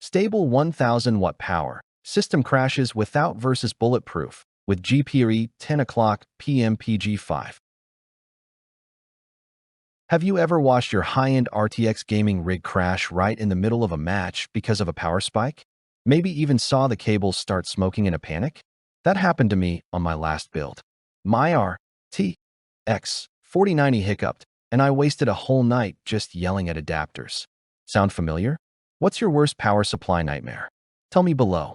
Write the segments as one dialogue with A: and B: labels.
A: Stable 1000-watt power. System crashes without versus Bulletproof with GP-AE1000PM PG5. Have you ever watched your high-end RTX gaming rig crash right in the middle of a match because of a power spike? Maybe even saw the cables start smoking in a panic? That happened to me on my last build. My RTX 4090 hiccuped, and I wasted a whole night just yelling at adapters. Sound familiar? What's your worst power supply nightmare? Tell me below.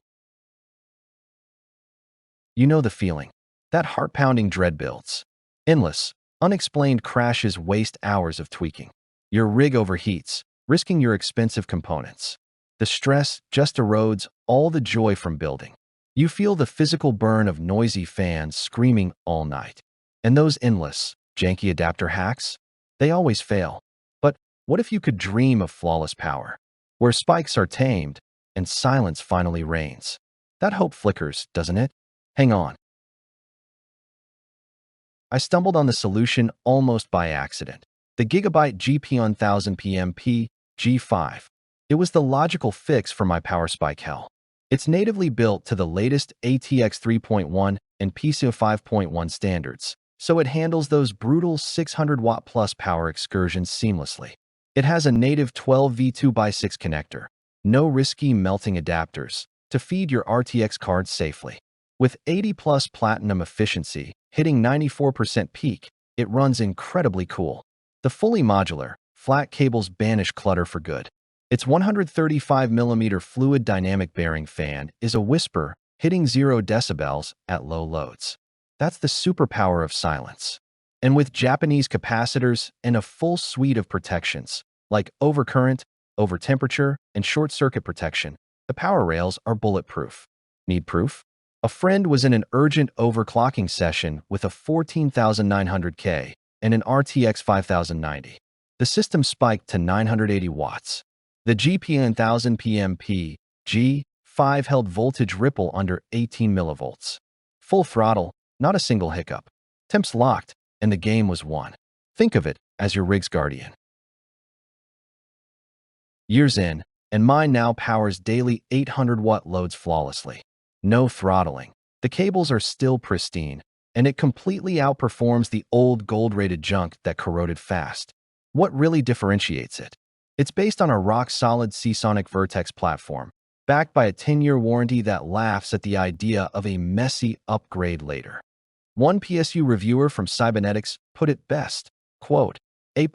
A: You know the feeling. That heart-pounding dread builds. Endless, unexplained crashes waste hours of tweaking. Your rig overheats, risking your expensive components. The stress just erodes all the joy from building. You feel the physical burn of noisy fans screaming all night. And those endless, janky adapter hacks? They always fail. But what if you could dream of flawless power, where spikes are tamed and silence finally reigns? That hope flickers, doesn't it? Hang on. I stumbled on the solution almost by accident. The GIGABYTE GP-AE1000PM PG5. It was the logical fix for my power spike hell. It's natively built to the latest ATX 3.1 and PCIe 5.1 standards, so it handles those brutal 600-watt plus power excursions seamlessly. It has a native 12V 2x6 connector, no risky melting adapters, to feed your RTX cards safely. With 80+ platinum efficiency, hitting 94% peak, it runs incredibly cool. The fully modular, flat cables banish clutter for good. Its 135mm fluid dynamic bearing fan is a whisper, hitting 0 decibels at low loads. That's the superpower of silence. And with Japanese capacitors and a full suite of protections, like overcurrent, overtemperature, and short-circuit protection, the power rails are bulletproof. Need proof? A friend was in an urgent overclocking session with a 14900K and an RTX 5090. The system spiked to 980 watts. The GP-AE1000PM PG5 held voltage ripple under 18 millivolts. Full throttle, not a single hiccup. Temps locked, and the game was won. Think of it as your rig's guardian. Years in, and mine now powers daily 800-watt loads flawlessly. No throttling. The cables are still pristine, and it completely outperforms the old gold-rated junk that corroded fast. What really differentiates it? It's based on a rock-solid Seasonic Vertex platform, backed by a 10-year warranty that laughs at the idea of a messy upgrade later. One PSU reviewer from Cybernetics put it best, quote, "A++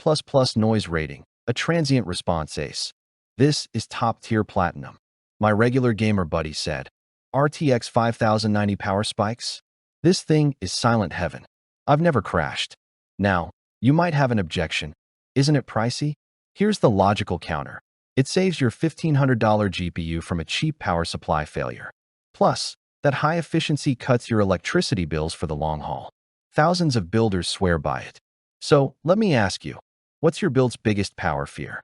A: noise rating, a transient response ace. This is top-tier platinum." My regular gamer buddy said, "RTX 5090 power spikes? This thing is silent heaven. I've never crashed." Now, you might have an objection. Isn't it pricey? Here's the logical counter. It saves your $1,500 GPU from a cheap power supply failure. Plus, that high efficiency cuts your electricity bills for the long haul. Thousands of builders swear by it. So, let me ask you, what's your build's biggest power fear?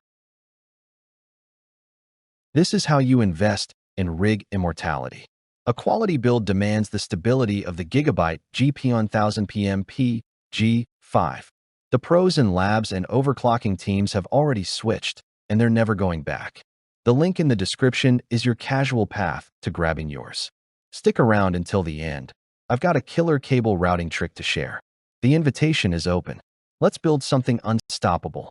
A: This is how you invest in rig immortality. A quality build demands the stability of the GIGABYTE GP-AE1000PM PG5. The pros in labs and overclocking teams have already switched, and they're never going back. The link in the description is your casual path to grabbing yours. Stick around until the end. I've got a killer cable routing trick to share. The invitation is open. Let's build something unstoppable.